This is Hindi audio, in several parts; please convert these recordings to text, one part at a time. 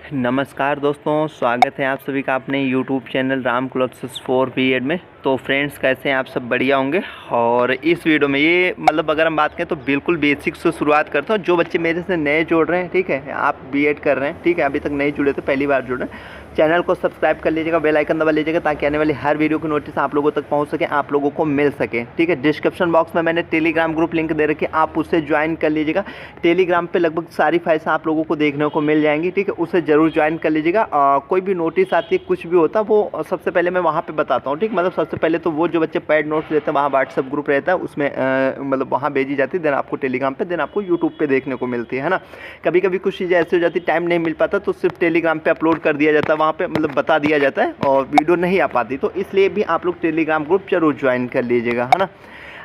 नमस्कार दोस्तों, स्वागत है आप सभी का अपने YouTube channel Ram clothes for BEd में। तो फ्रेंड्स, कैसे हैं आप सब? बढ़िया होंगे। और इस वीडियो में ये अगर हम बात करें तो बिल्कुल बेसिक से शुरुआत करता हूँ। जो बच्चे मेरे से नए जुड़ रहे हैं, ठीक है, आप बीएड कर रहे हैं, ठीक है, अभी तक नहीं जुड़े थे, पहली बार जुड़ रहे हैं, चैनल को सब्सक्राइब कर लीजिएगा, बेल आइकन दबा लीजिएगा ताकि आने वाली हर वीडियो की नोटिस आप लोगों तक पहुंच सके, आप लोगों को मिल सके, ठीक है। डिस्क्रिप्शन बॉक्स में मैंने टेलीग्राम ग्रुप लिंक दे रखी है, आप उससे ज्वाइन कर लीजिएगा। टेलीग्राम पे लगभग सारी फाइल्स आप लोगों को देखने को मिल जाएंगी, ठीक है, उसे जरूर ज्वाइन कर लीजिएगा। कोई भी नोटिस आती है, कुछ भी होता है, वो सबसे पहले मैं वहाँ पे बताता हूँ, ठीक। सबसे पहले तो वो जो बच्चे पैड नोट्स लेते हैं, वहाँ व्हाट्सअप ग्रुप रहता है, उसमें वहाँ भेजी जाती है, देन आपको टेलीग्राम पे, देन आपको यूट्यूब पे देखने को मिलती है ना। कभी कभी कुछ चीज़ें ऐसी हो जाती है, टाइम नहीं मिल पाता तो सिर्फ टेलीग्राम पे अपलोड कर दिया जाता है, वहाँ पे बता दिया जाता है और वीडियो नहीं आ पाती, तो इसलिए भी आप लोग टेलीग्राम ग्रुप जरूर ज्वाइन कर लीजिएगा, है ना।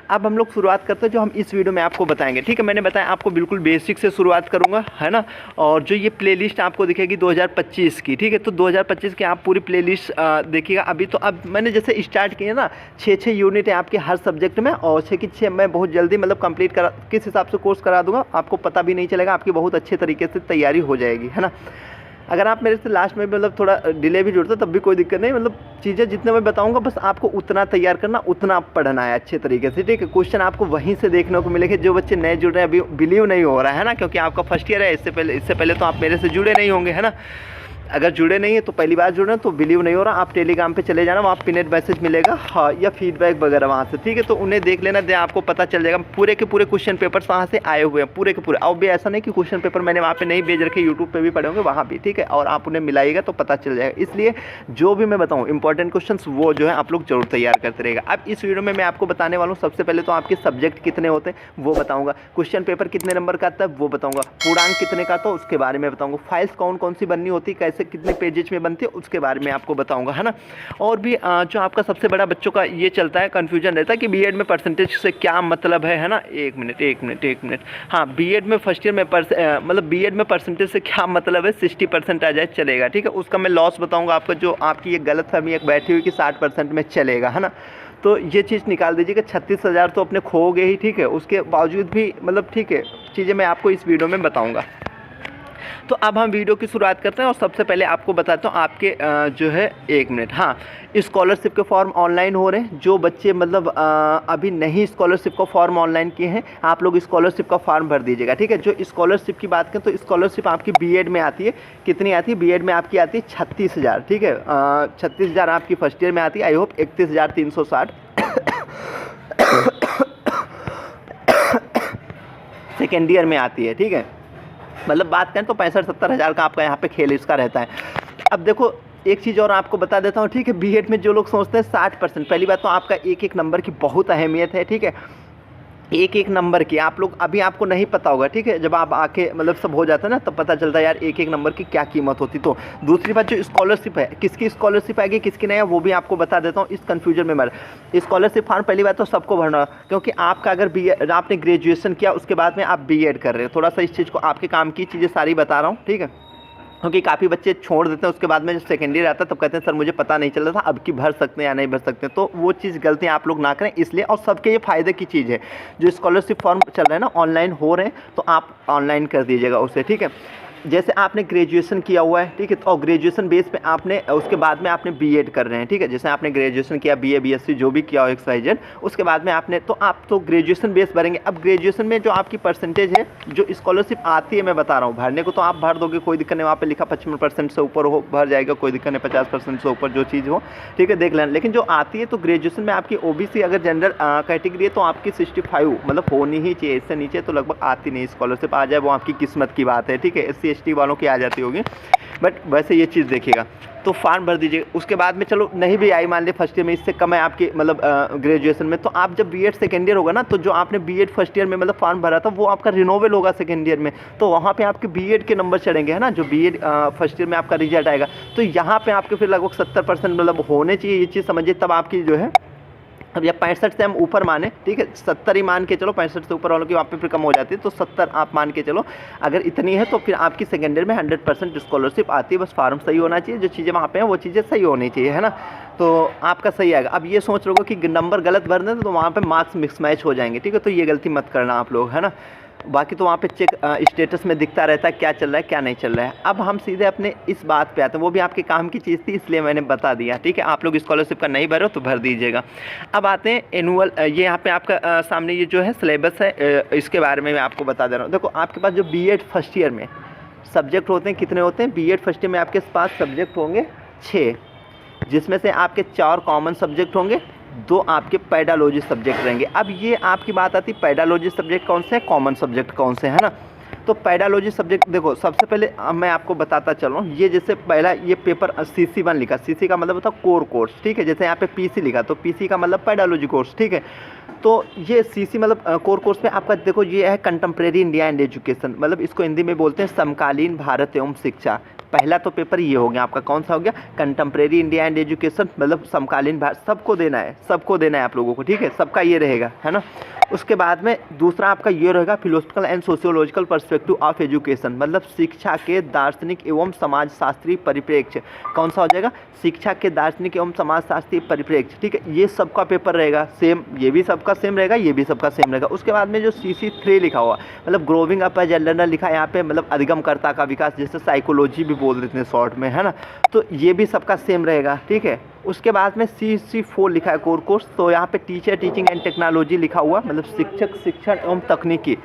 अब हम लोग शुरुआत करते हैं जो हम इस वीडियो में आपको बताएंगे, ठीक है। मैंने बताया आपको बिल्कुल बेसिक से शुरुआत करूंगा, है ना। और जो ये प्लेलिस्ट आपको दिखेगी 2025 की, ठीक है, तो 2025 की आप पूरी प्लेलिस्ट देखिएगा। अभी तो अब मैंने जैसे स्टार्ट किया ना, 6 यूनिट है आपके हर सब्जेक्ट में, और 6 की 6 मैं बहुत जल्दी कंप्लीट करा, किस हिसाब से कोर्स करा दूंगा आपको पता भी नहीं चलेगा, आपकी बहुत अच्छे तरीके से तैयारी हो जाएगी, है ना। अगर आप मेरे से लास्ट में थोड़ा डिले भी जुड़ता तब भी कोई दिक्कत नहीं, चीज़ें जितने मैं बताऊंगा बस आपको उतना तैयार करना, उतना पढ़ना है अच्छे तरीके से, ठीक है। क्वेश्चन आपको वहीं से देखने को मिलेंगे। जो बच्चे नए जुड़ रहे हैं, अभी बिलीव नहीं हो रहा है ना, क्योंकि आपका फर्स्ट ईयर है, इससे पहले तो आप मेरे से जुड़े नहीं होंगे, है ना। अगर जुड़े नहीं है तो पहली बार जुड़ रहे हैं तो बिलीव नहीं हो रहा, आप टेलीग्राम पे चले जाना, वहाँ पिनेट मैसेज मिलेगा, हाँ, या फीडबैक वगैरह वहाँ से, ठीक है, तो उन्हें देख लेना, दे आपको पता चल जाएगा। पूरे के पूरे क्वेश्चन पेपर्स वहाँ से आए हुए हैं, पूरे के पूरे। अब भी ऐसा नहीं कि क्वेश्चन पेपर मैंने वहाँ पे नहीं भेज रखे, यूट्यूब पे भी पढ़े होंगे वहाँ भी, ठीक है, और आप उन्हें मिलाइएगा तो पता चल जाएगा। इसलिए जो भी मैं बताऊँ इंपॉर्टेंट क्वेश्चन, वो जो है आप लोग जरूर तैयार करते रहेगा। अब इस वीडियो में मैं आपको बताने वाला हूँ, सबसे पहले तो आपके सब्जेक्ट कितने होते हैं वो बताऊँगा, क्वेश्चन पेपर कितने नंबर का आता है वो बताऊँगा, पूर्णांक कितने का आता है उसके बारे में बताऊँगा, फाइल्स कौन कौन सी बननी होती है, कैसे कितने पेजेज में बनती है उसके बारे में आपको बताऊंगा, है ना। और भी जो आपका सबसे बड़ा बच्चों का ये चलता है, कंफ्यूजन रहता है कि बीएड में परसेंटेज से क्या मतलब है ना। एक मिनट, हाँ, बीएड में फर्स्ट ईयर में बीएड में परसेंटेज से क्या मतलब है, 60% आ जाए चलेगा, ठीक है। उसका मैं लॉस बताऊंगा आपका, जो आपकी ये गलतफहमी एक बैठी हुई कि 60% में चलेगा, है ना, तो ये चीज़ निकाल दीजिएगा। 36,000 तो अपने खो गए ही, ठीक है, उसके बावजूद भी ठीक है, चीज़ें मैं आपको इस वीडियो में बताऊँगा। तो अब हम वीडियो की शुरुआत करते हैं और सबसे पहले आपको बताता हूँ आपके जो है, एक मिनट, हाँ, स्कॉलरशिप के फॉर्म ऑनलाइन हो रहे हैं। जो बच्चे अभी नहीं स्कॉलरशिप का फॉर्म ऑनलाइन किए हैं, आप लोग स्कॉलरशिप का फॉर्म भर दीजिएगा, ठीक है। जो स्कॉलरशिप की बात करें तो स्कॉलरशिप आपकी बीएड में आती है, कितनी आती है, बीएड में आपकी आती है 36,000, ठीक है, 36,000 आपकी फर्स्ट ईयर में आती है, आई होप 31,360 सेकेंड ईयर में आती है, ठीक है। बात करें तो 65-70 हज़ार का आपका यहाँ पे खेल इसका रहता है। अब देखो एक चीज़ और आपको बता देता हूँ, ठीक है, बीएड में जो लोग सोचते हैं 60%, पहली बात तो आपका एक एक नंबर की बहुत अहमियत है, ठीक है, एक एक नंबर की आप लोग अभी आपको नहीं पता होगा, ठीक है, जब आप आके सब हो जाता है ना तब पता चलता है यार एक एक नंबर की क्या कीमत होती। तो दूसरी बात, जो स्कॉलरशिप है, किसकी स्कॉलरशिप आएगी किसकी नहीं है वो भी आपको बता देता हूँ, इस कन्फ्यूजन में मत। स्कॉलरशिप फॉर्म पहली बात तो सबको भरना, क्योंकि आपका अगर बीएड आपने ग्रेजुएशन किया उसके बाद में आप बीएड कर रहे हो, थोड़ा सा इस चीज़ को, आपके काम की चीज़ें सारी बता रहा हूँ, ठीक है, क्योंकि काफ़ी बच्चे छोड़ देते हैं उसके बाद में, जब सेकेंड ईयर आता है तब कहते हैं सर मुझे पता नहीं चल रहा था, अब की भर सकते हैं या नहीं भर सकते हैं, तो वो चीज़ गलतियाँ आप लोग ना करें इसलिए। और सबके ये फ़ायदे की चीज़ है, जो स्कॉलरशिप फॉर्म चल रहे हैं ना ऑनलाइन हो रहे हैं, तो आप ऑनलाइन कर दीजिएगा उसे, ठीक है। जैसे आपने ग्रेजुएशन किया हुआ है, ठीक है, तो ग्रेजुएशन बेस पे आपने उसके बाद में आपने बीएड कर रहे हैं, ठीक है, जैसे आपने ग्रेजुएशन किया, बीए बीएससी जो भी किया हो XYZ, उसके बाद में आपने तो आप तो ग्रेजुएशन बेस भरेंगे। अब ग्रेजुएशन में जो आपकी परसेंटेज है, जो स्कॉलरशिप आती है, मैं बता रहा हूँ, भरने को तो आप भर दोगे, कोई दिक्कत नहीं, वहाँ पे लिखा 55% से ऊपर हो भर जाएगा, कोई दिक्कत नहीं, 50% से ऊपर जो चीज़ हो, ठीक है, देख लेना। लेकिन जो आती है तो ग्रेजुएशन में आपकी ओबीसी अगर जनरल कैटेगरी है तो आपकी 65 होनी ही चाहिए, इससे नीचे तो लगभग आती नहीं स्कॉलरशिप, आ जाए वो आपकी किस्मत की बात है, ठीक है, SC ST वालों की आ जाती होगी, बट वैसे ये चीज़ देखिएगा। तो फॉर्म भर दीजिए, उसके बाद में चलो नहीं भी आई, मान ली फर्स्ट ईयर में इससे कम है आपकी ग्रेजुएशन में, तो आप जब बीएड सेकेंड ईयर होगा ना, तो जो आपने बीएड फर्स्ट ईयर में फॉर्म भरा था वो आपका रिनोवल होगा सेकेंड ईयर में, तो वहाँ पे आपके बीएड के नंबर चढ़ेंगे, है ना, जो बीएड फर्स्ट ईयर में आपका रिजल्ट आएगा, तो यहाँ पे आपके फिर लगभग 70% होने चाहिए, ये चीज़ समझिए, तब आपकी जो है, अब या 65 से हम ऊपर माने, ठीक है, 70 ही मान के चलो, 65 से ऊपर वालों की वहाँ पे फिर कम हो जाती है, तो 70 आप मान के चलो, अगर इतनी है तो फिर आपकी सेकेंड ईयर में 100% स्कॉलरशिप आती है। बस फार्म सही होना चाहिए, जो चीज़ें वहाँ पे हैं वो चीज़ें सही होनी चाहिए, है ना, तो आपका सही आएगा। अब ये सोच रहे हो कि नंबर गलत भर दें तो वहाँ पर मार्क्स मिक्स मैच हो जाएंगे, ठीक है, तो ये गलती मत करना आप लोग, है ना। बाकी तो वहाँ पे चेक स्टेटस में दिखता रहता है क्या चल रहा है क्या नहीं चल रहा है। अब हम सीधे अपने इस बात पे आते हैं, वो भी आपके काम की चीज़ थी इसलिए मैंने बता दिया, ठीक है। आप लोग स्कॉलरशिप का नहीं भरो तो भर दीजिएगा। अब आते हैं एनुअल, ये यहाँ पे आपका सामने ये जो है सिलेबस है, इसके बारे में मैं आपको बता दे रहा हूँ। देखो आपके पास जो बीएड फर्स्ट ईयर में सब्जेक्ट होते हैं, कितने होते हैं? बीएड फर्स्ट ईयर में आपके पास सब्जेक्ट होंगे 6, जिसमें से आपके 4 कॉमन सब्जेक्ट होंगे, 2 आपके पेडालॉजी सब्जेक्ट रहेंगे। अब ये आपकी बात आती है पेडालॉजी सब्जेक्ट कौन से हैं, कॉमन सब्जेक्ट कौन से, है ना। तो पेडालॉजी सब्जेक्ट देखो, सबसे पहले मैं आपको बताता चल रहा हूँ। ये जैसे पहला ये पेपर CC1 लिखा, CC का मतलब होता है कोर कोर्स, ठीक है। जैसे यहाँ पे PC लिखा तो PC का मतलब पेडालॉजी कोर्स, ठीक है। तो ये CC मतलब कोर कोर्स में आपका देखो ये है कंटेम्प्रेरी इंडिया एंड एजुकेशन, मतलब इसको हिंदी में बोलते हैं समकालीन भारत एवं शिक्षा। पहला तो पेपर ये हो गया आपका, कौन सा हो गया? कंटेम्प्रेरी इंडिया एंड एजुकेशन, मतलब समकालीन भारत। सबको देना है, सबको देना है आप लोगों को, ठीक है। सबका ये रहेगा, है ना। उसके बाद में दूसरा आपका ये रहेगा philosophical and sociological perspective of education, मतलब शिक्षा के दार्शनिक एवं समाजशास्त्रीय परिप्रेक्ष्य। कौन सा हो जाएगा? शिक्षा के दार्शनिक एवं समाजशास्त्रीय परिप्रेक्ष्य, ठीक है। ये सबका पेपर रहेगा सेम, ये भी सबका सेम रहेगा, ये भी सबका सेम रहेगा। उसके बाद में जो CC3 लिखा हुआ, मतलब ग्रोविंग अप एज लर्नर लिखा है यहाँ पे, मतलब अधिगमकर्ता का विकास, जैसे साइकोलॉजी भी बोल देते हैं शॉर्ट में, है ना। तो ये भी सबका सेम रहेगा, ठीक है। उसके बाद में CC4 लिखा है कोर कोर्स, तो यहाँ पे टीचर टीचिंग एंड टेक्नोलॉजी लिखा हुआ, मतलब शिक्षक शिक्षण एवं तकनीकी,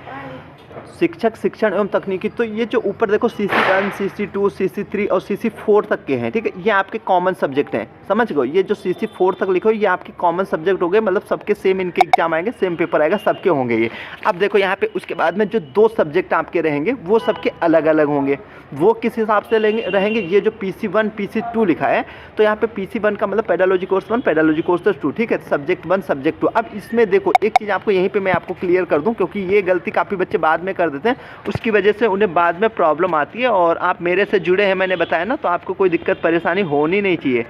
शिक्षक शिक्षण एवं तकनीकी। तो ये जो ऊपर देखो CC1 CC2 CC3 और CC4 तक के हैं, ठीक है। ये आपके कॉमन सब्जेक्ट हैं, समझ गए। ये जो CC4 तक लिखो ये आपके कॉमन सब्जेक्ट हो गए, मतलब सबके सेम इनके एग्जाम आएंगे, सेम पेपर आएगा, सबके होंगे ये। अब देखो यहाँ पे उसके बाद में जो 2 सब्जेक्ट आपके रहेंगे वो सबके अलग अलग होंगे। वो किस हिसाब से रहेंगे? ये जो PC1 PC2 लिखा है, तो यहाँ पे PC1 का मतलब पेडालॉजी कोर्स 1 पेडालॉजी कोर्स 2, ठीक है। Subject 1 subject 2। अब इसमें देखो एक चीज़ आपको यहीं पे मैं आपको क्लियर कर दूं, क्योंकि ये गलती काफ़ी बच्चे बाद में कर देते हैं, उसकी वजह से उन्हें बाद में प्रॉब्लम आती है। और आप मेरे से जुड़े हैं, मैंने बताया ना, तो आपको कोई दिक्कत परेशानी होनी नहीं चाहिए।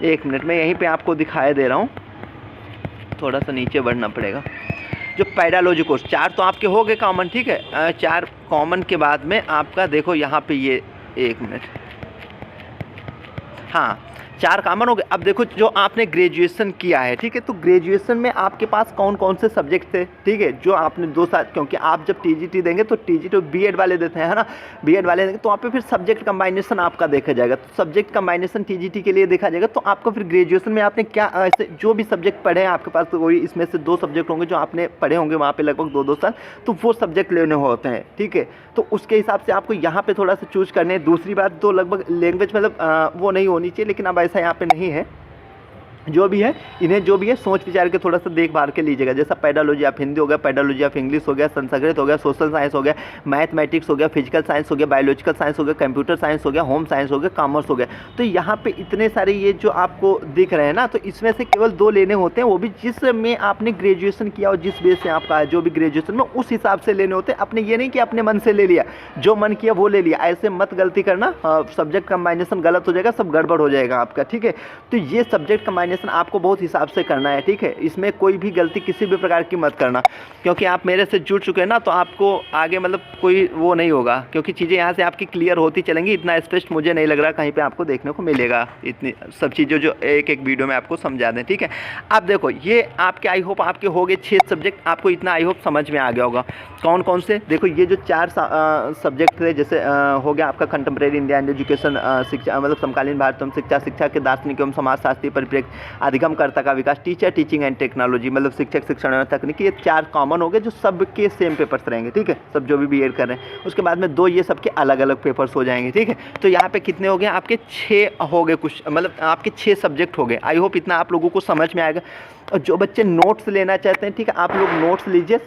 1 मिनट में यहीं पे आपको दिखाई दे रहा हूँ, थोड़ा सा नीचे बढ़ना पड़ेगा। जो पेडालॉजी कोर्स 4 तो आपके हो गए कॉमन, ठीक है। 4 कॉमन के बाद में आपका देखो यहाँ पे ये 1 मिनट, हाँ 4 कॉमन हो गए। अब देखो जो आपने ग्रेजुएशन किया है, ठीक है, तो ग्रेजुएशन में आपके पास कौन कौन से सब्जेक्ट थे, ठीक है, जो आपने 2 साल, क्योंकि आप जब TGT देंगे तो TGT बीएड वाले देते हैं, है ना, बीएड वाले देंगे, तो वहाँ पे फिर सब्जेक्ट कंबाइनेशन आपका देखा जाएगा। तो सब्जेक्ट कंबाइनेशन TGT के लिए देखा जाएगा। तो आपको फिर ग्रेजुएशन में आपने क्या ऐसे जो भी सब्जेक्ट पढ़े हैं आपके पास, तो वही इसमें से 2 सब्जेक्ट होंगे जो आपने पढ़े होंगे वहाँ पर लगभग 2-2 साल, तो वो सब्जेक्ट लेने होते हैं, ठीक है। तो उसके हिसाब से आपको यहाँ पे थोड़ा सा चूज करने हैं। दूसरी बात, तो लगभग लैंग्वेज मतलब वो नहीं होनी चाहिए, लेकिन अब ऐसा यहाँ पे नहीं है। जो भी है इन्हें जो भी है सोच विचार के थोड़ा सा देखभाल के लीजिएगा। जैसा पेडालॉजी आप हिंदी हो गया, पेडालॉजी आप इंग्लिश हो गया, संस्कृत हो गया, सोशल साइंस हो गया, मैथमेटिक्स हो गया, फिजिकल साइंस हो गया, बायोलॉजिकल साइंस हो गया, कंप्यूटर साइंस हो गया, होम साइंस हो गया, कॉमर्स हो गया। तो यहाँ पे इतने सारे ये जो आपको दिख रहे हैं ना, तो इसमें से केवल 2 लेने होते हैं, वो भी जिसमें आपने ग्रेजुएशन किया और जिस बेस से आपका जो भी ग्रेजुएशन में उस हिसाब से लेने होते हैं। अपने ये नहीं कि अपने मन से ले लिया, जो मन किया वो ले लिया, ऐसे मत गलती करना। सब्जेक्ट कंबाइनेशन गलत हो जाएगा, सब गड़बड़ हो जाएगा आपका, ठीक है। तो ये सब्जेक्ट कंबाइनेशन आपको बहुत हिसाब से करना है, ठीक है। इसमें कोई भी गलती किसी भी प्रकार की मत करना, क्योंकि आप मेरे से जुड़ चुके हैं ना, तो आपको आगे मतलब कोई वो नहीं होगा, क्योंकि चीज़ें यहाँ से आपकी क्लियर होती चलेंगी। इतना स्पष्ट मुझे नहीं लग रहा कहीं पे आपको देखने को मिलेगा इतनी सब चीज़ें जो एक एक वीडियो में आपको समझा दें, ठीक है। अब देखो ये आपके आई होप आपके हो गए 6 सब्जेक्ट, आपको इतना आई होप समझ में आ गया होगा। कौन कौन से? देखो ये जो 4 सब्जेक्ट थे, जैसे हो गया आपका कंटेम्प्रेरी इंडिया एंड एजुकेशन, शिक्षा मतलब समकालीन भारत एवं शिक्षा, शिक्षा के दार्शनिक एवं समाजशास्त्रीय परिप्रेक्ष्य, अधिगमकर्ता का विकास, टीचर टीचिंग एंड टेक्नोलॉजी मतलब शिक्षक शिक्षण और तकनीकी। ये 4 कॉमन हो गए जो सबके सेम पेपर्स रहेंगे, ठीक है, सब जो भी बीएड कर रहे हैं। उसके बाद में 2 ये सबके अलग अलग पेपर्स हो जाएंगे, ठीक है। तो यहाँ पे कितने हो गए आपके? 6 हो गए, कुछ मतलब आपके 6 सब्जेक्ट हो गए। आई होप इतना आप लोगों को समझ में आएगा। और जो बच्चे नोट्स लेना चाहते हैं, ठीक है, आप लोग नोट्स लीजिए।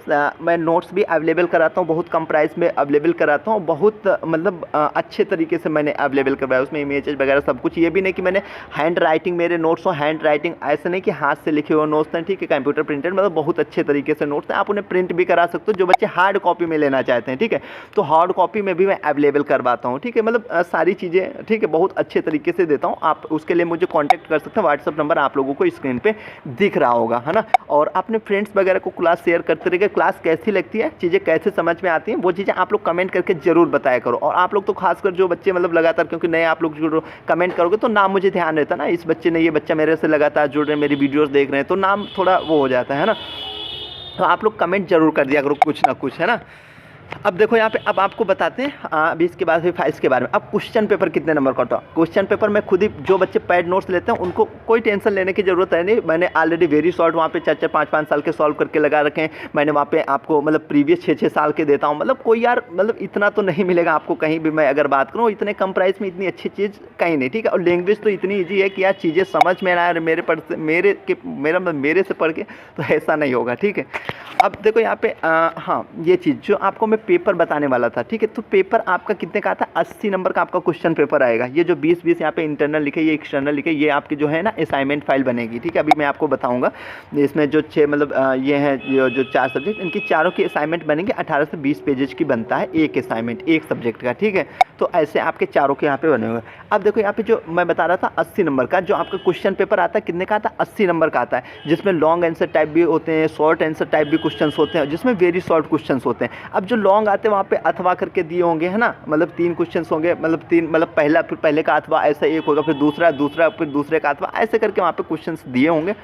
मैं नोट्स भी अवेलेबल कराता हूँ, बहुत कम प्राइस में अवेलेबल कराता हूँ, बहुत मतलब अच्छे तरीके से मैंने अवेलेबल करवाया। उसमें इमेजेस वगैरह सब कुछ। ये भी नहीं कि मैंने हैंड राइटिंग, मेरे नोट्स हो हैंड राइटिंग, ऐसे नहीं कि हाथ से लिखे हुए नोट्स हैं, ठीक है, कंप्यूटर प्रिंटेड, मतलब बहुत अच्छे तरीके से नोट्स हैं। आप उन्हें प्रिंट भी करा सकते हो, जो बच्चे हार्ड कॉपी में लेना चाहते हैं, ठीक है, तो हार्ड कॉपी में भी मैं अवेलेबल करवाता हूँ, ठीक है, मतलब सारी चीज़ें, ठीक है, बहुत अच्छे तरीके से देता हूँ। आप उसके लिए मुझे कॉन्टैक्ट कर सकते हैं। व्हाट्सअप नंबर आप लोगों को स्क्रीन पर दिख रहा होगा, है ना। और अपने फ्रेंड्स वगैरह को क्लास शेयर करते रहिए। क्लास कैसी लगती है, चीज़ें कैसे समझ में आती हैं, वो चीज़ें आप लोग कमेंट करके जरूर बताया करो। और आप लोग तो खासकर जो बच्चे मतलब लगातार, क्योंकि नए आप लोग जो कमेंट करोगे तो नाम मुझे ध्यान रहता ना, इस बच्चे ने, ये बच्चा मेरे से लगातार जुड़ रहे हैं, मेरी वीडियोस देख रहे हैं, तो नाम थोड़ा वो हो जाता है ना। तो आप लोग कमेंट जरूर कर दिया करो कुछ ना कुछ, है ना। अब देखो यहाँ पे, अब आपको बताते हैं अभी इसके बाद फिर फाइल्स के बारे में। अब क्वेश्चन पेपर कितने नंबर का होता है, क्वेश्चन पेपर में खुद ही जो बच्चे पैड नोट्स लेते हैं उनको कोई टेंशन लेने की जरूरत है नहीं। मैंने ऑलरेडी वेरी शॉर्ट वहाँ पे 4-4 5-5 साल के सॉल्व करके लगा रखे हैं। मैंने वहाँ पे आपको मतलब प्रीवियस 6-6 साल के देता हूँ। मतलब कोई यार मतलब इतना तो नहीं मिलेगा आपको कहीं भी। मैं अगर बात करूँ इतने कम प्राइस में इतनी अच्छी चीज़ कहीं नहीं, ठीक है। और लैंग्वेज तो इतनी ईजी है कि यार चीज़ें समझ में ना आए मेरे से पढ़ के तो ऐसा नहीं होगा, ठीक है। अब देखो यहाँ पे हाँ ये चीज़ जो आपको मैं पेपर बताने वाला था, ठीक है। तो पेपर आपका कितने का था, 80 नंबर का आपका क्वेश्चन पेपर आएगा। ये जो 20-20 यहाँ पे इंटरनल लिखे, ये एक्सटर्नल लिखे, ये आपकी जो है ना असाइनमेंट फाइल बनेगी, ठीक है। अभी मैं आपको बताऊंगा इसमें जो 6 मतलब ये हैं जो 4 सब्जेक्ट, इनकी चारों की असाइनमेंट बनेंगे। 18 से 20 पेजेस की बनता है एक असाइनमेंट एक सब्जेक्ट का, ठीक है। तो ऐसे आपके चारों के यहाँ पे बने हुए। अब देखो यहाँ पे जो मैं बता रहा था 80 नंबर का जो आपका क्वेश्चन पेपर आता है, कितने का आता है, 80 नंबर का आता है। जिसमें लॉन्ग आंसर टाइप भी होते हैं, शॉर्ट आंसर टाइप भी क्वेश्चंस होते हैं, जिसमें वेरी शॉर्ट क्वेश्चंस होते हैं। अब जो लॉन्ग आते हैं वहाँ पे अथवा करके दिए होंगे, है ना, मतलब 3 क्वेश्चंस होंगे, मतलब 3 मतलब पहला फिर पहले का अथवा ऐसा एक होगा, फिर दूसरा फिर दूसरे का अथवा, ऐसे करके वहाँ पे क्वेश्चंस दिए होंगे,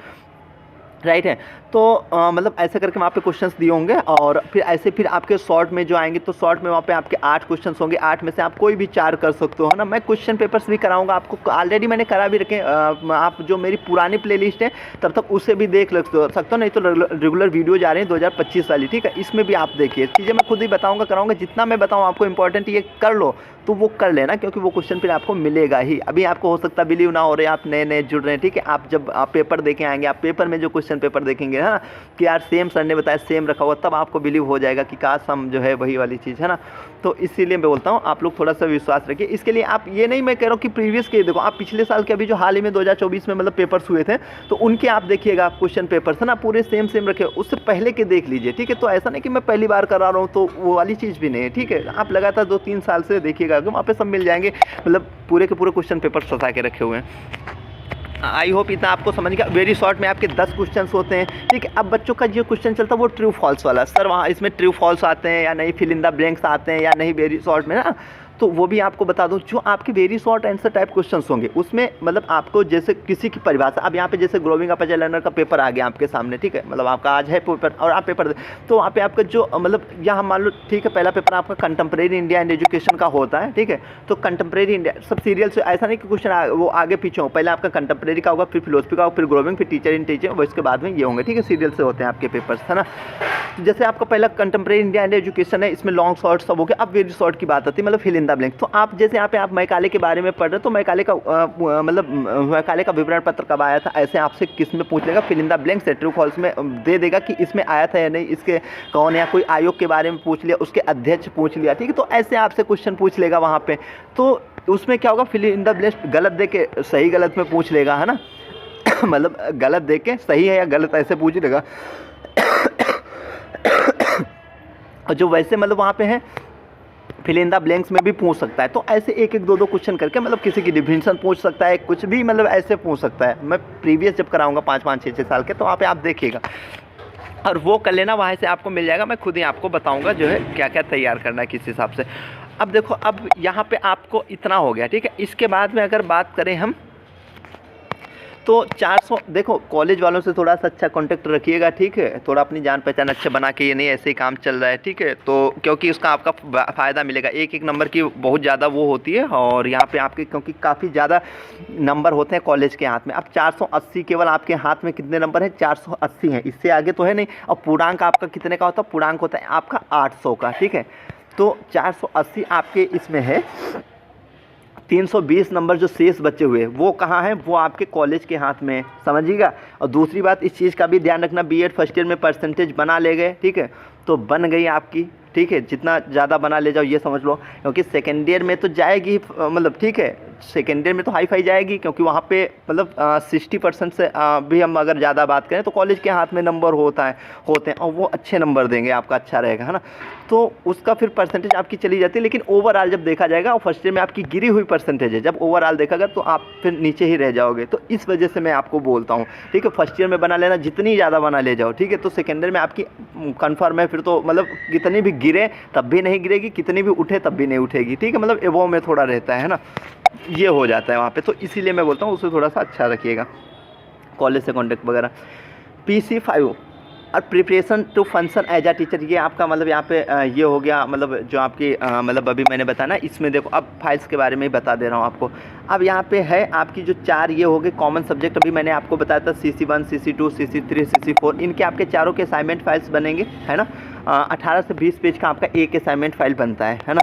राइट है। तो मतलब ऐसे करके वहाँ पे क्वेश्चंस दिए होंगे। और फिर ऐसे फिर आपके शॉर्ट में जो आएंगे तो शॉर्ट में वहाँ पे आपके 8 क्वेश्चंस होंगे। 8 में से आप कोई भी 4 कर सकते हो, है ना। मैं क्वेश्चन पेपर्स भी कराऊंगा आपको, ऑलरेडी मैंने करा भी रखे। आप जो मेरी पुरानी प्लेलिस्ट है तब तक उसे भी देख सकते हो, नहीं तो रेगुलर वीडियो जा रही है 2025 वाली, ठीक है। इसमें भी आप देखिए चीज़ें मैं खुद ही बताऊँगा कराऊँगा। जितना मैं बताऊँ आपको इंपॉर्टेंट ये कर लो तो वो कर लेना, क्योंकि वो क्वेश्चन फिर आपको मिलेगा ही। अभी आपको हो सकता है बिलीव ना हो रहे, आप नए नए जुड़ रहे हैं, ठीक है। आप जब आप पेपर देखे आएंगे, आप पेपर में जो क्वेश्चन पेपर देखेंगे, है ना, कि यार सेम सर ने बताया, सेम रखा हुआ, तब आपको बिलीव हो जाएगा कि काश हम जो है वही वाली चीज़, है ना। तो इसीलिए मैं बोलता हूँ आप लोग थोड़ा सा विश्वास रखिए। इसके लिए आप ये नहीं मैं कह रहा हूँ कि प्रीवियस के देखो, आप पिछले साल के अभी जो हाल ही में 2024 में मतलब पेपर्स हुए थे तो उनके आप देखिएगा क्वेश्चन पेपर्स, है ना, पूरे सेम रखे, उससे पहले के देख लीजिए, ठीक है। तो ऐसा नहीं कि मैं पहली बार करा रहा हूँ तो वो वाली चीज़ भी नहीं है, ठीक है। आप लगातार 2-3 साल से देखिएगा वहाँ पे सब मिल जाएंगे, मतलब पूरे के पूरे क्वेश्चन पेपर सजा के रखे हुए हैं। आई होप इतना आपको समझ गया। वेरी शॉर्ट में आपके 10 क्वेश्चंस होते हैं, ठीक है। अब बच्चों का जो क्वेश्चन चलता है वो ट्रू फॉल्स वाला, सर वहाँ इसमें ट्रू फॉल्स आते हैं या नहीं, फिल इन द ब्लैंक्स आते हैं या नहीं वेरी शॉर्ट में, ना। तो वो भी आपको बता दूं, जो आपके very short answer type questions होंगे उसमें मतलब आपको जैसे किसी की परिभाषा, अब यहाँ पे जैसे ग्रोविंग अपर्चर लर्नर का पेपर आ गया आपके सामने, ठीक है, मतलब आपका आज है पेपर और आप पेपर तो वहाँ पे आपका जो मतलब यहाँ मान लो, ठीक है, पहला पेपर आपका कंटेम्प्रेरी इंडिया एंड एजुकेशन का होता है, ठीक है। तो कंटेम्प्रेरी इंडिया सब सीरियल से, ऐसा नहीं कि क्वेश्चन वो आगे पीछे हो, पहले आपका कंटेम्प्रेरी का होगा, फिर फिलोसफी का होगा, फिर ग्रोविंग, फिर टीचर इन टीचिंग, वो इसके बाद में ये होंगे, ठीक है। सीरियल से होते हैं आपके पेपर्स, है ना। जैसे आपका पहला कंटेम्प्रेरी इंडिया एंड एजुकेशन है, इसमें लॉन्ग शॉर्ट सब हो गया। अब वेरी शॉर्ट की बात आती है, मतलब फिल इन द ब्लैंक। तो आप जैसे यहाँ पे आप मैकाले के बारे में पढ़ रहे हो तो मैकाले का मतलब मैकाले का विवरण पत्र कब आया था, ऐसे आपसे किस में पूछ लेगा, फिल इन द ब्लैंक से ट्रू फॉल्स में दे देगा कि इसमें आया था या नहीं, इसके कौन, या कोई आयोग के बारे में पूछ लिया, उसके अध्यक्ष पूछ लिया, ठीक है। तो ऐसे आपसे क्वेश्चन पूछ लेगा वहाँ पे। तो उसमें क्या होगा, फिल इन द ब्लैंक गलत दे के सही गलत में पूछ लेगा, है ना। मतलब गलत दे के सही है या गलत ऐसे पूछ लेगा। और जो वैसे मतलब वहाँ पे है फिल इन द ब्लैंक्स में भी पूछ सकता है। तो ऐसे 1-1 2-2 क्वेश्चन करके मतलब किसी की डिफिनेशन पूछ सकता है, कुछ भी मतलब ऐसे पूछ सकता है। मैं प्रीवियस जब कराऊंगा 5-5 6-6 साल के, तो वहाँ पे आप देखिएगा और वो कर लेना, वहाँ से आपको मिल जाएगा। मैं खुद ही आपको बताऊंगा जो है क्या क्या तैयार करना है किस हिसाब से। अब देखो, अब यहाँ पे आपको इतना हो गया, ठीक है। इसके बाद में अगर बात करें हम तो 400, देखो कॉलेज वालों से थोड़ा सा अच्छा कांटेक्ट रखिएगा, ठीक है। थोड़ा अपनी जान पहचान अच्छा बना के, ये नहीं ऐसे ही काम चल रहा है, ठीक है। तो क्योंकि उसका आपका फ़ायदा मिलेगा, एक नंबर की बहुत ज़्यादा वो होती है, और यहाँ पे आपके क्योंकि काफ़ी ज़्यादा नंबर होते हैं कॉलेज के हाथ में। अब 480 केवल आपके हाथ में कितने नंबर हैं, 480 हैं, इससे आगे तो है नहीं। और पूर्णांक आपका कितने का होता है, पूर्णांक होता है आपका 800 का, ठीक है। तो 480 आपके इसमें है। 320 नंबर जो शेष बचे हुए वो कहाँ हैं, वो आपके कॉलेज के हाथ में, समझिएगा। और दूसरी बात, इस चीज़ का भी ध्यान रखना, बीएड फर्स्ट ईयर में परसेंटेज बना ले गए, ठीक है, तो बन गई आपकी, ठीक है। जितना ज़्यादा बना ले जाओ ये समझ लो, क्योंकि सेकेंड ईयर में तो जाएगी, मतलब ठीक है, सेकेंड ईयर में तो हाई फाई जाएगी, क्योंकि वहाँ पे मतलब 60% से भी हम अगर ज़्यादा बात करें तो कॉलेज के हाथ में नंबर होते हैं, और वो अच्छे नंबर देंगे, आपका अच्छा रहेगा, है ना। तो उसका फिर परसेंटेज आपकी चली जाती है। लेकिन ओवरऑल जब देखा जाएगा, और फर्स्ट ईयर में आपकी गिरी हुई परसेंटेज है, जब ओवरऑल देखा गया तो आप फिर नीचे ही रह जाओगे। तो इस वजह से मैं आपको बोलता हूँ, ठीक है, फर्स्ट ईयर में बना लेना, जितनी ज़्यादा बना ले जाओ, ठीक है। तो सेकेंड ईयर में आपकी कन्फर्म है, फिर तो मतलब कितनी भी गिरे तब भी नहीं गिरेगी, कितनी भी उठे तब भी नहीं उठेगी, ठीक है। मतलब एवो में थोड़ा रहता है ना, ये हो जाता है वहाँ पे। तो इसीलिए मैं बोलता हूँ उसे थोड़ा सा अच्छा रखिएगा, कॉलेज से कॉन्टेक्ट वगैरह। PC5 और preparation to function as a teacher, ये आपका मतलब यहाँ पे ये हो गया, मतलब जो आपकी मतलब अभी मैंने बताया ना, इसमें देखो अब फाइल्स के बारे में ही बता दे रहा हूँ आपको। अब यहाँ पे है आपकी जो 4 ये हो गए कॉमन सब्जेक्ट, अभी मैंने आपको बताया था CC1 CC2 CC3 CC4, इनके आपके चारों के असाइनमेंट फाइल्स बनेंगे, है ना। 18 से 20 पेज का आपका एक असाइनमेंट फाइल बनता है ना।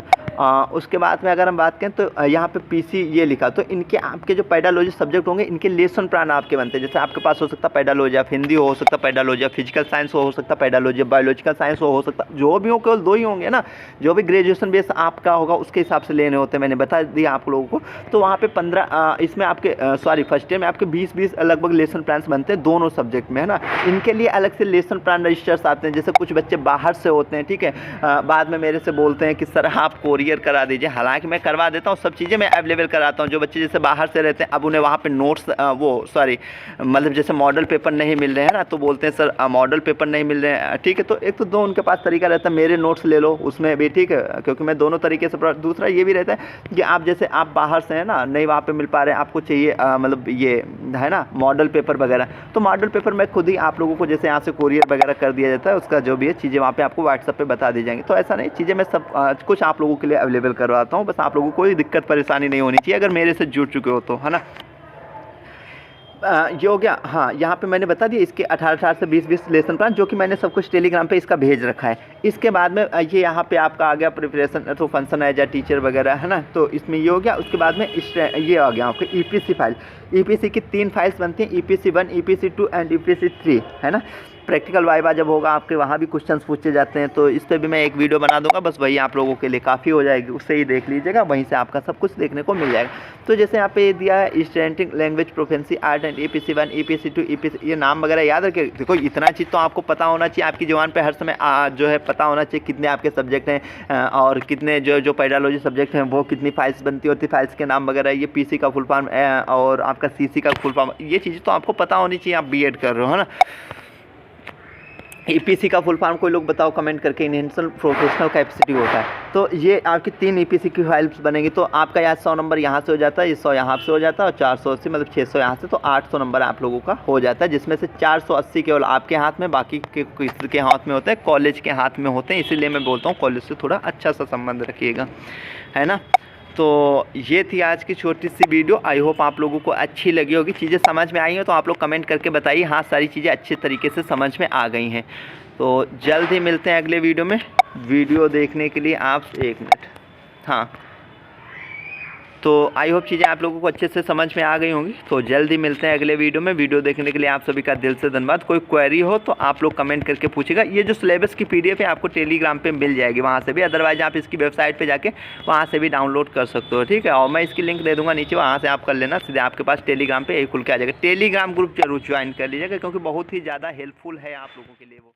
उसके बाद में अगर हम बात करें तो यहाँ पे PC ये लिखा, तो इनके आपके जो पेडालॉजी सब्जेक्ट होंगे इनके लेसन प्लान आपके बनते हैं। जैसे आपके पास हो सकता है पेडालॉजी ऑफ हिंदी, हो सकता है पेडालॉजी ऑफ फिजिकल साइंस, हो सकता है पेडालॉजी ऑफ बायोलॉजिकल साइंस, हो सकता जो भी हो, केवल 2 ही होंगे ना। जो भी ग्रेजुएशन बेस आपका होगा उसके हिसाब से लेने होते हैं, मैंने बता दिया आप लोगों को। तो वहाँ पे 15 इसमें आपके सॉरी फर्स्ट ईयर में आपके 20 लगभग लेसन प्लान्स बनते हैं दोनों सब्जेक्ट में, है ना। इनके लिए अलग से लेसन प्लान रजिस्टर्स आते हैं। जैसे कुछ बच्चे बाहर से होते हैं, ठीक है, बाद में मेरे से बोलते हैं कि सर आप कोरियर करा दीजिए, हालांकि मैं करवा देता हूँ, सब चीज़ें मैं अवेलेबल कराता हूँ। जो बच्चे जैसे बाहर से रहते हैं, अब उन्हें वहाँ पे नोट्स मतलब जैसे मॉडल पेपर नहीं मिल रहे हैं ना, तो बोलते हैं सर मॉडल पेपर नहीं मिल रहे हैं, ठीक है। तो एक तो 2 उनके पास तरीका रहता है, मेरे नोट्स ले लो उसमें भी, ठीक है, क्योंकि मैं दोनों तरीके से। दूसरा ये भी रहता है कि आप जैसे आप बाहर से हैं ना, नहीं वहाँ पे मिल पा रहे हैं, आपको चाहिए मतलब ये है ना मॉडल पेपर वगैरह, तो मॉडल पेपर मैं खुद ही आप लोगों को जैसे यहाँ से कोरियर वगैरह कर दिया जाता है, उसका जो भी है चीज़ें वहाँ पे आपको व्हाट्सएप पे बता दी जाएंगी। तो ऐसा नहीं, चीज़ें मैं सब कुछ आप लोगों के लिए अवेलेबल करवाता हूँ, बस आप लोगों को कोई दिक्कत परेशानी नहीं होनी चाहिए अगर मेरे से जुड़ चुके हो तो, है ना। ये हो गया। हाँ, यहाँ पे मैंने बता दिया इसके 18 से 20 लेसन प्लान, जो कि मैंने सब कुछ टेलीग्राम पे इसका भेज रखा है। इसके बाद में ये यहाँ पे आपका आ गया प्रिपरेशन तो फंक्शन एज अ टीचर वगैरह, है ना। तो इसमें ये हो गया। उसके बाद में ये आ गया आपका EPC फाइल। EPC की 3 फाइल्स बनती हैं, EPC1 EPC2 एंड EPC3, है ना। प्रैक्टिकल वाइवा जब होगा आपके वहाँ भी क्वेश्चंस पूछे जाते हैं, तो इस पर भी मैं एक वीडियो बना दूंगा, बस वही आप लोगों के लिए काफ़ी हो जाएगी, उससे ही देख लीजिएगा, वहीं से आपका सब कुछ देखने को मिल जाएगा। तो जैसे यहाँ पे दिया है standing language proficiency art and EPC1 EPC2 EPC, ये नाम वगैरह याद रखिए। देखो इतना चीज़ तो आपको पता होना चाहिए, आपकी ज़ुबान पे हर समय जो है पता होना चाहिए कितने आपके सब्जेक्ट हैं और कितने जो पेडालॉजी सब्जेक्ट हैं वो कितनी फाइल्स बनती होती, फाइल्स के नाम वगैरह, ये PC का फुल फॉर्म और आपका CC का फुल फॉर्म, ये चीज़ें तो आपको पता होनी चाहिए, आप B.Ed कर रहे हो, है ना। EPC का फुल फॉर्म कोई लोग बताओ कमेंट करके, इंटरनेशनल प्रोफेशनल कैपेसिटी होता है। तो ये आपकी 3 EPC की फाइल्स बनेगी। तो आपका यहाँ 100 नंबर यहाँ से हो जाता है, 100 यहाँ से हो जाता है और 480 मतलब 600 यहाँ से, तो 800 नंबर आप लोगों का हो जाता है, जिसमें से 480 केवल आपके हाथ में, बाकी के किसी के हाथ में होते हैं, कॉलेज के हाथ में होते हैं। इसीलिए मैं बोलता हूँ कॉलेज से थोड़ा अच्छा सा संबंध रखिएगा, है ना। तो ये थी आज की छोटी सी वीडियो। आई होप आप लोगों को अच्छी लगी होगी, चीज़ें समझ में आई हैं तो आप लोग कमेंट करके बताइए हाँ सारी चीज़ें अच्छे तरीके से समझ में आ गई हैं। तो जल्द ही मिलते हैं अगले वीडियो में। वीडियो देखने के लिए आप 1 मिनट, हाँ, तो आई होप चीज़ें आप लोगों को अच्छे से समझ में आ गई होंगी। तो जल्द ही मिलते हैं अगले वीडियो में। वीडियो देखने के लिए आप सभी का दिल से धन्यवाद। कोई क्वेरी हो तो आप लोग कमेंट करके पूछेगा। ये जो सिलेबस की PDF है आपको टेलीग्राम पे मिल जाएगी, वहाँ से भी, अदरवाइज आप इसकी वेबसाइट पे जाके वहाँ से भी डाउनलोड कर सकते हो, ठीक है। और मैं इसकी लिंक दे दूँगा नीचे, वहाँ से आप कर लेना, सीधे आपके पास टेलीग्राम पर यही खुल के आ जाएगा। टेलीग्राम ग्रुप जरूर ज्वाइन कर लीजिएगा, क्योंकि बहुत ही ज़्यादा हेल्पफुल है आप लोगों के लिए वो।